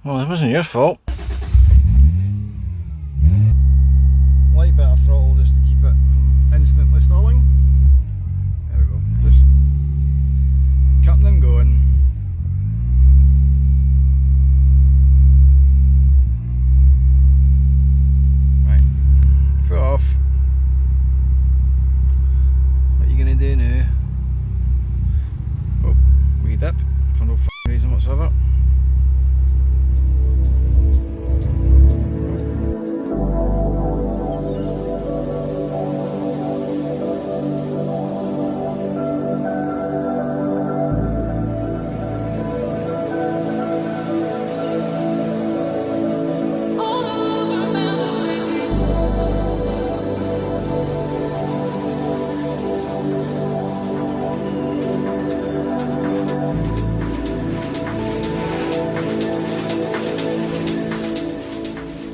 Well, it wasn't your fault. Light bit of throttle just to keep it from instantly stalling. There we go, just cutting and going. Right, foot off. What are you going to do now? Oh, wee dip for no reason whatsoever.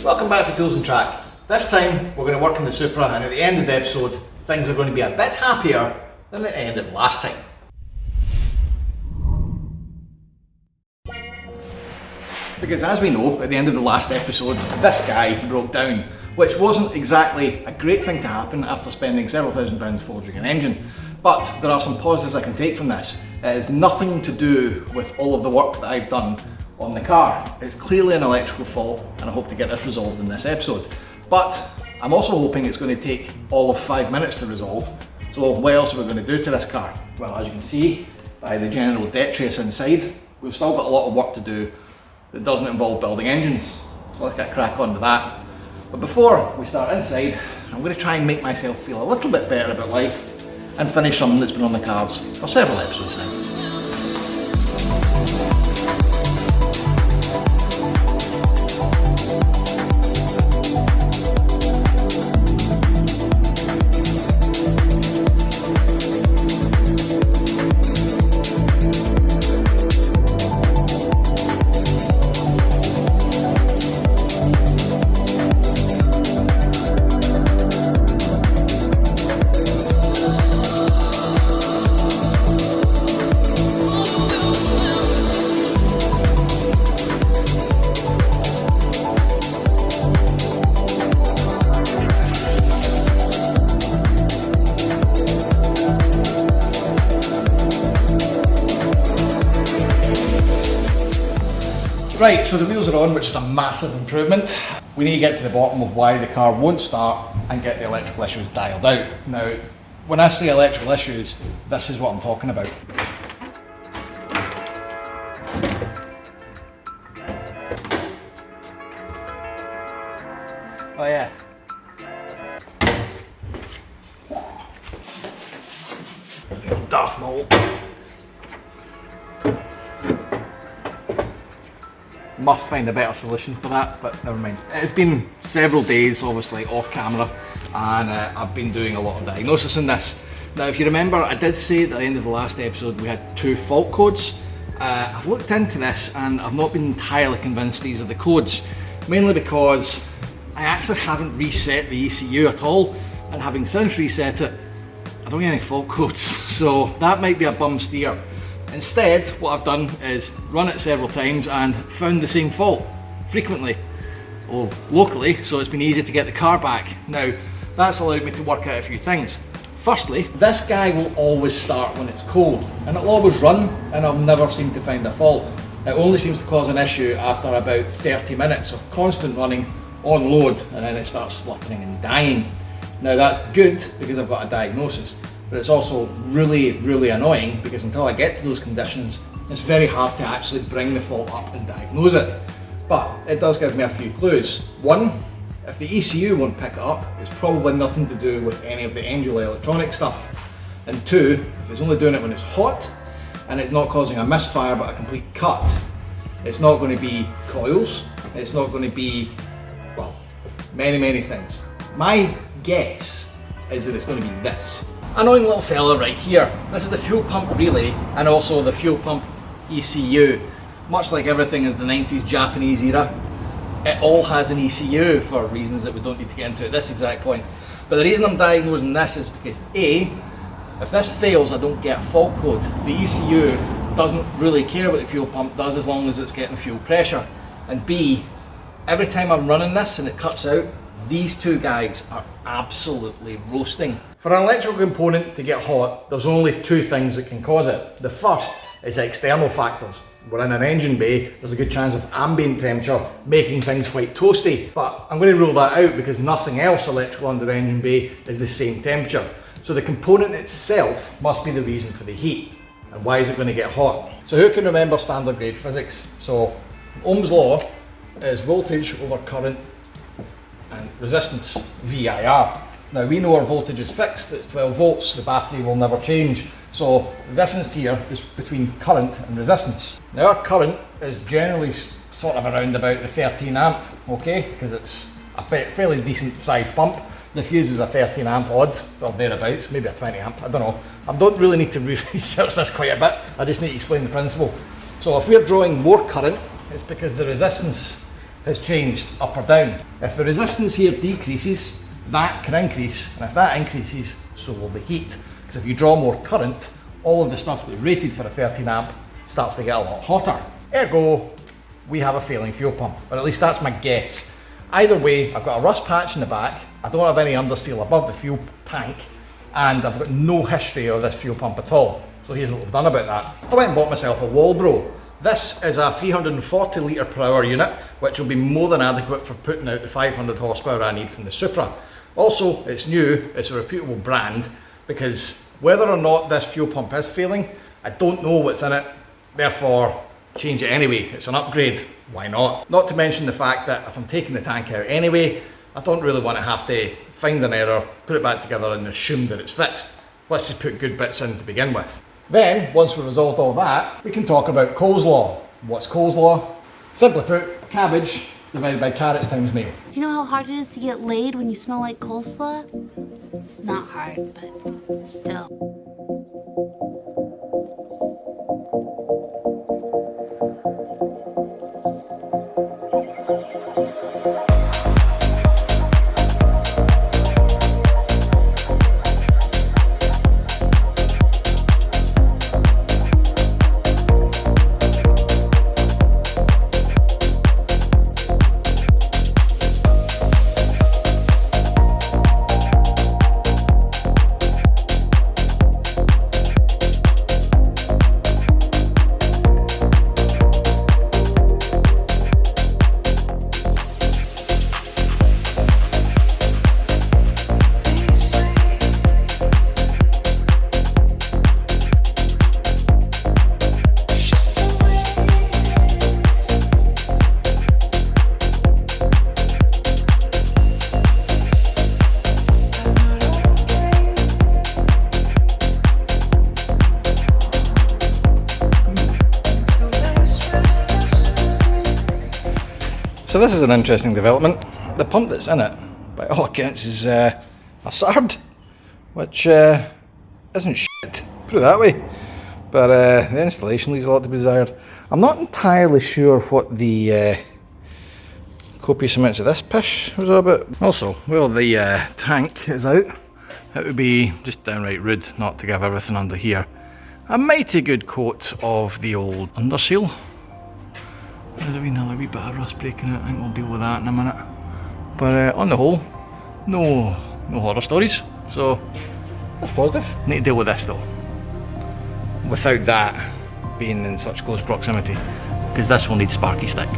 Welcome back to Tools and Track. This time we're going to work on the Supra, and at the end of the episode things are going to be a bit happier than the end of last time. Because as we know, at the end of the last episode this guy broke down, which wasn't exactly a great thing to happen after spending several £1000s forging an engine. But there are some positives I can take from this. It has nothing to do with all of the work that I've done on the car. It's clearly an electrical fault, and I hope to get this resolved in this episode. But I'm also hoping it's going to take all of 5 minutes to resolve. So what else are we going to do to this car? Well, as you can see by the general detritus inside, we've still got a lot of work to do that doesn't involve building engines. So let's get crack on to that. But before we start inside, I'm going to try and make myself feel a little bit better about life and finish something that's been on the cards for several episodes now. Right, so the wheels are on, which is a massive improvement. We need to get to the bottom of why the car won't start and get the electrical issues dialed out. Now, when I say electrical issues, this is what I'm talking about. Oh yeah. Darth Maul. Must find a better solution for that, but never mind. It's been several days, obviously, off camera, and I've been doing a lot of diagnosis in this. Now, if you remember, I did say at the end of the last episode we had 2 fault codes. I've looked into this and I've not been entirely convinced these are the codes, mainly because I actually haven't reset the ECU at all, and having since reset it, I don't get any fault codes, so that might be a bum steer. Instead, what I've done is run it several times and found the same fault frequently, or locally, so it's been easy to get the car back. Now, that's allowed me to work out a few things. Firstly, this guy will always start when it's cold, and it'll always run, and I'll never seem to find a fault. It only seems to cause an issue after about 30 minutes of constant running on load, and then it starts spluttering and dying. Now that's good because I've got a diagnosis. But it's also really, really annoying because until I get to those conditions, it's very hard to actually bring the fault up and diagnose it. But it does give me a few clues. One, if the ECU won't pick it up, it's probably nothing to do with any of the engine electronic stuff. And two, if it's only doing it when it's hot and it's not causing a misfire but a complete cut, it's not going to be coils, it's not going to be, well, many things. My guess is that it's going to be this. Annoying little fella right here. This is the fuel pump relay and also the fuel pump ECU. Much like everything in the 90s Japanese era, it all has an ECU for reasons that we don't need to get into at this exact point. But the reason I'm diagnosing this is because A, if this fails I don't get a fault code. The ECU doesn't really care what the fuel pump does as long as it's getting fuel pressure. And B, every time I'm running this and it cuts out, these two guys are absolutely roasting. For an electrical component to get hot, there's only two things that can cause it. The first is external factors. We're in an engine bay, there's a good chance of ambient temperature making things quite toasty. But I'm going to rule that out because nothing else electrical under the engine bay is the same temperature. So the component itself must be the reason for the heat. And why is it going to get hot? So who can remember standard grade physics? So Ohm's law is voltage over current and resistance, VIR. Now we know our voltage is fixed, it's 12 volts, the battery will never change. So the difference here is between current and resistance. Now our current is generally sort of around about the 13 amp, okay? Because it's a fairly decent sized pump. The fuse is a 13 amp odd, or thereabouts, maybe a 20 amp, I don't know. I don't really need to research this quite a bit, I just need to explain the principle. So if we're drawing more current, it's because the resistance has changed up or down. If the resistance here decreases, that can increase, and if that increases, so will the heat. Because if you draw more current, all of the stuff that's rated for a 13 amp starts to get a lot hotter. Ergo, we have a failing fuel pump, or at least that's my guess. Either way, I've got a rust patch in the back, I don't have any underseal above the fuel tank, and I've got no history of this fuel pump at all. So here's what we've done about that. I went and bought myself a Walbro. This is a 340 litre per hour unit, which will be more than adequate for putting out the 500 horsepower I need from the Supra. Also, it's new, it's a reputable brand, because whether or not this fuel pump is failing, I don't know what's in it, therefore change it anyway. It's an upgrade, why not? Not to mention the fact that if I'm taking the tank out anyway, I don't really want to have to find an error, put it back together and assume that it's fixed. Let's just put good bits in to begin with. Then, once we've resolved all that, we can talk about Cole's law. What's Cole's law? Simply put, cabbage divided by carrots times meal. Do you know how hard it is to get laid when you smell like coleslaw? Not hard, but still. So this is an interesting development. The pump that's in it, by all accounts, is a SARD, which isn't shit, put it that way. But the installation leaves a lot to be desired. I'm not entirely sure what the copious amounts of this pish was all about. Also, well, the tank is out. It would be just downright rude not to give everything under here a mighty good coat of the old underseal. There's another wee bit of rust breaking out. I think we'll deal with that in a minute. But on the whole, no horror stories. So that's positive. Need to deal with this though, without that being in such close proximity, because this will need sparky stick.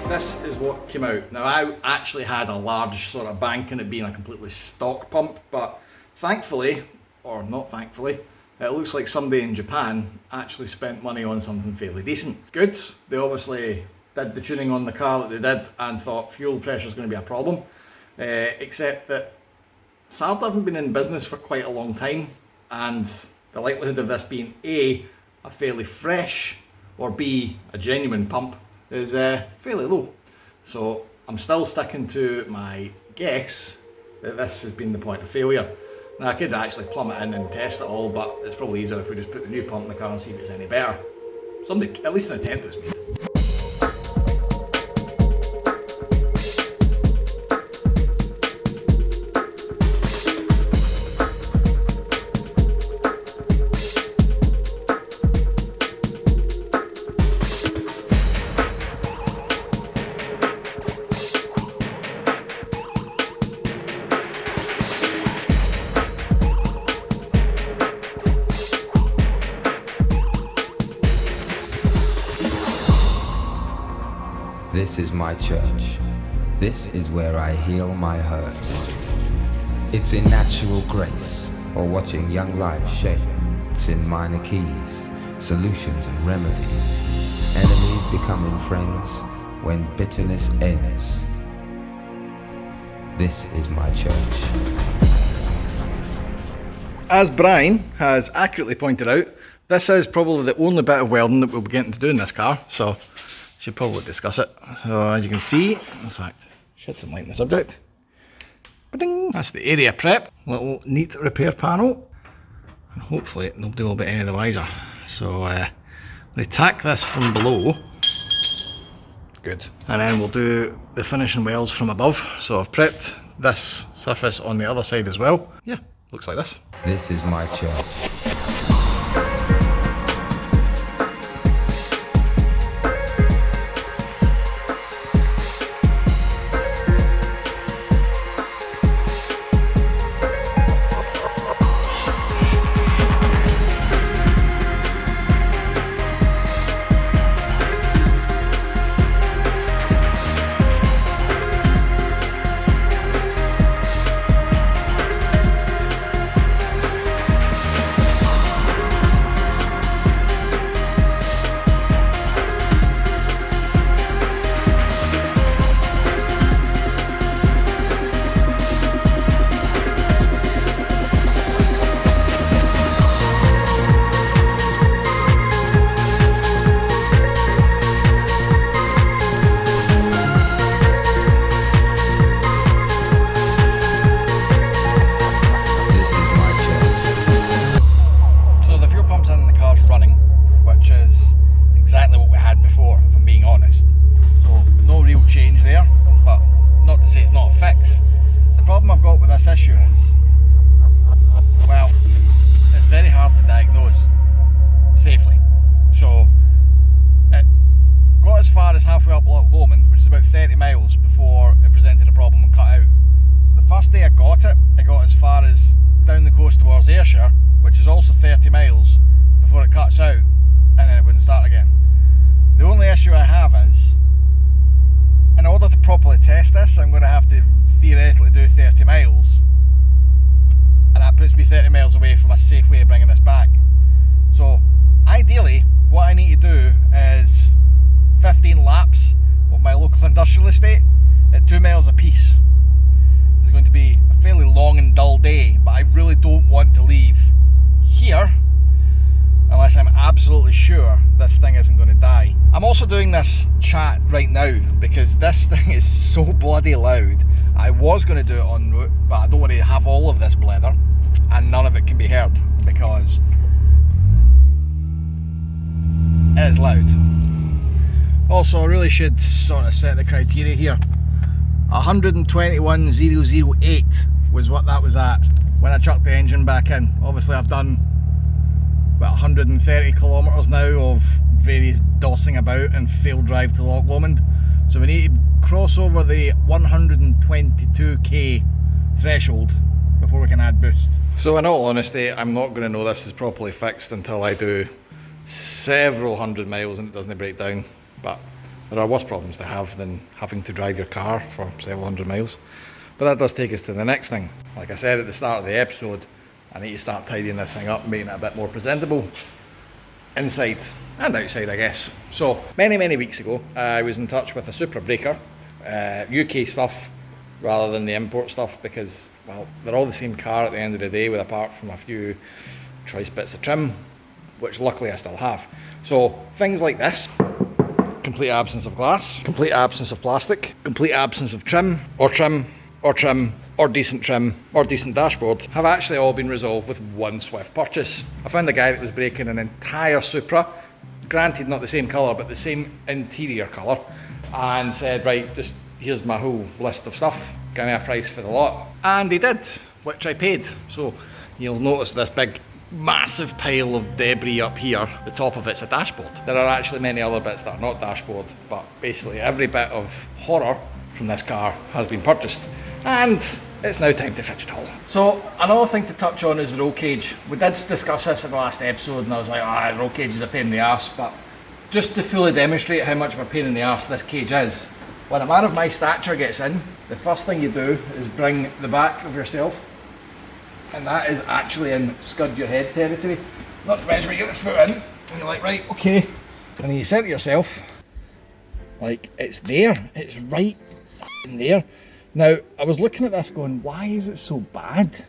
This is what came out. Now I actually had a large sort of bank in it being a completely stock pump, but thankfully, or not thankfully, it looks like somebody in Japan actually spent money on something fairly decent. Good, they obviously did the tuning on the car that they did and thought fuel pressure is going to be a problem, except that SARD haven't been in business for quite a long time, and the likelihood of this being A, a fairly fresh, or B, a genuine pump is fairly low. So I'm still sticking to my guess that this has been the point of failure. Now I could actually plumb it in and test it all, but it's probably easier if we just put the new pump in the car and see if it's any better. Somebody, at least an attempt was made. This is my church. This is where I heal my hurts. It's in natural grace, or watching young life shape. It's in minor keys, solutions and remedies. Enemies becoming friends when bitterness ends. This is my church. As Brian has accurately pointed out, this is probably the only bit of welding that we'll be getting to do in this car, so should probably discuss it. So as you can see, in fact, shed some light on the subject. Ba-ding. That's the area prep, little neat repair panel, and hopefully nobody will be any the wiser. So we tack this from below. Good. And then we'll do the finishing welds from above. So I've prepped this surface on the other side as well. Yeah, looks like this. This is my church. Which is also 30 miles before it cuts out, and then it wouldn't start again. The only issue I have is, in order to properly test this, I'm going to have to theoretically do 30 miles, and that puts me 30 miles away from a safe way of bringing this back. So ideally what I need to do is 15 laps of my local industrial estate at 2 miles a piece. It's going to be a fairly long and dull day, but I really don't want to leave here unless I'm absolutely sure this thing isn't going to die. I'm also doing this chat right now because this thing is so bloody loud. I was going to do it en route, but I don't want to have all of this blether and none of it can be heard because it is loud. Also, I really should sort of set the criteria here. 121,008 was what that was at when I chucked the engine back in. Obviously I've done about 130 kilometres now of various dossing about and failed drive to Loch Lomond. So we need to cross over the 122k threshold before we can add boost. So in all honesty, I'm not going to know this is properly fixed until I do several hundred miles and it doesn't break down. But there are worse problems to have than having to drive your car for several hundred miles. But that does take us to the next thing. Like I said at the start of the episode, I need to start tidying this thing up, making it a bit more presentable, inside and outside I guess. So many weeks ago, I was in touch with a Supra breaker, UK stuff rather than the import stuff because, well, they're all the same car at the end of the day with apart from a few choice bits of trim, which luckily I still have. So things like this. Complete absence of glass, complete absence of plastic, complete absence of trim, or decent trim, or decent dashboard, have actually all been resolved with one swift purchase. I found a guy that was breaking an entire Supra, granted not the same colour, but the same interior colour, and said, right, just here's my whole list of stuff, give me a price for the lot. And he did, which I paid. So you'll notice this big massive pile of debris up here. The top of it's a dashboard. There are actually many other bits that are not dashboard, but basically every bit of horror from this car has been purchased, and it's now time to fit it all. So another thing to touch on is the roll cage. We did discuss this in the last episode and I was like, the roll cage is a pain in the arse, but just to fully demonstrate how much of a pain in the arse this cage is, When a man of my stature gets in, the first thing you do is bring the back of yourself, and that is actually in scud your head territory. Not to mention when you get the foot in, and you're like, right, okay. And then you say to yourself, like, it's there, it's right there. Now, I was looking at this going, why is it so bad?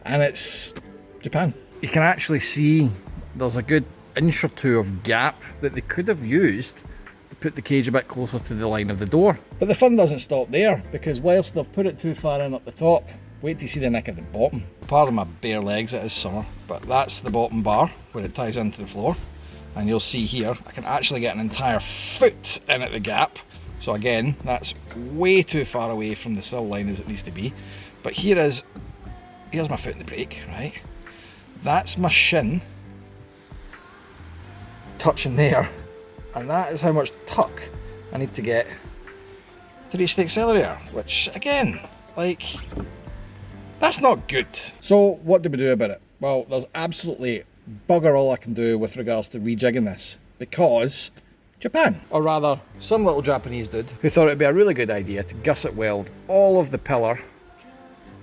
And it's Japan. You can actually see there's a good inch or two of gap that they could have used to put the cage a bit closer to the line of the door. But the fun doesn't stop there, because whilst they've put it too far in up the top, wait till you see the neck at the bottom. Pardon my bare legs, it is summer, but that's the bottom bar where it ties into the floor. And you'll see here, I can actually get an entire foot in at the gap. So again, that's way too far away from the sill line as it needs to be. But here's my foot in the brake, right? That's my shin touching there. And that is how much tuck I need to get to reach the accelerator, which again, like, that's not good. So what do we do about it? Well, there's absolutely bugger all I can do with regards to rejigging this, because Japan, or rather some little Japanese dude who thought it'd be a really good idea to gusset weld all of the pillar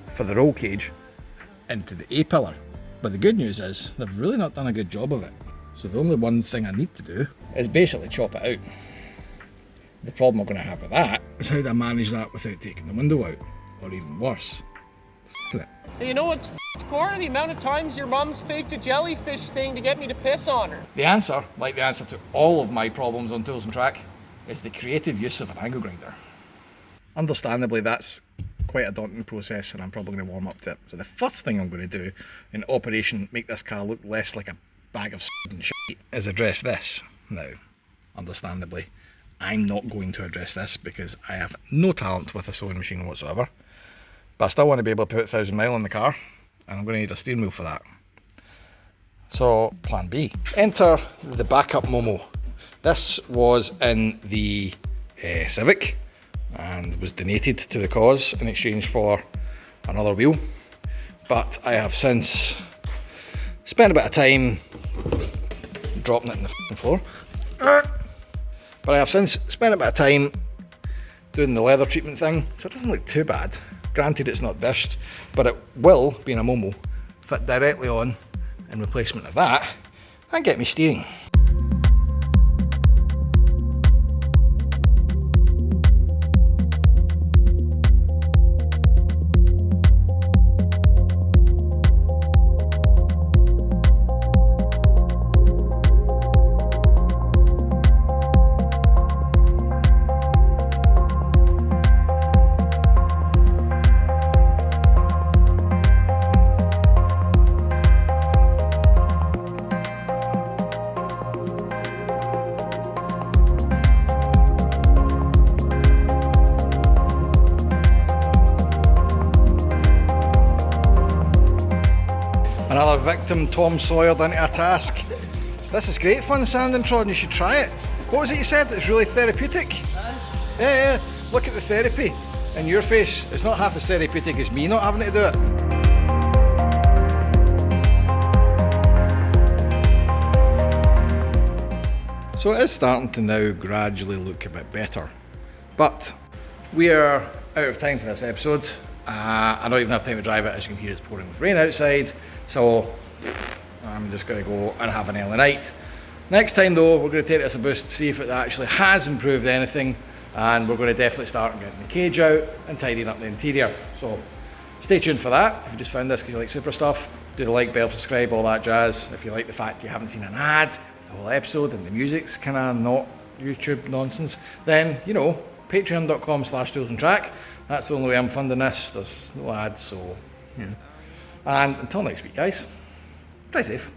for the roll cage into the A pillar. But the good news is they've really not done a good job of it. So the only one thing I need to do is basically chop it out. The problem I'm going to have with that is how do I manage that without taking the window out, or even worse, it. Hey, you know what's Cora? The amount of times your mom's faked a jellyfish thing to get me to piss on her. The answer, like the answer to all of my problems on Tools and Track, is the creative use of an angle grinder. Understandably, that's quite a daunting process, and I'm probably going to warm up to it. So the first thing I'm going to do in Operation Make This Car Look Less Like a Bag of and shit is address this. Now, understandably, I'm not going to address this because I have no talent with a sewing machine whatsoever. But I still want to be able to put 1,000 miles in the car, and I'm going to need a steering wheel for that. So, plan B. Enter the backup Momo. This was in the Civic and was donated to the cause in exchange for another wheel. But I have since spent a bit of time dropping it in the floor. But I have since spent a bit of time doing the leather treatment thing, so it doesn't look too bad. Granted, it's not dished, but it will, being a Momo, fit directly on in replacement of that and get me steering. Another victim Tom Sawyer into a task. This is great fun, sanding Tron, you should try it. What was it you said? It's really therapeutic? Yeah, look at the therapy in your face. It's not half as therapeutic as me not having to do it. So it is starting to now gradually look a bit better. But we are out of time for this episode. I don't even have time to drive it, as you can hear it's pouring with rain outside. So I'm just going to go and have an early night. Next time though, we're going to take this a boost, see if it actually has improved anything, and we're going to definitely start getting the cage out and tidying up the interior. So stay tuned for that. If you just found this because you like Supra stuff, do the like, bell, subscribe, all that jazz. If you like the fact you haven't seen an ad for the whole episode and the music's kind of not YouTube nonsense, then, you know, patreon.com/toolsandtrack. That's the only way I'm funding this. There's no ads, so yeah. And until next week, guys, drive safe.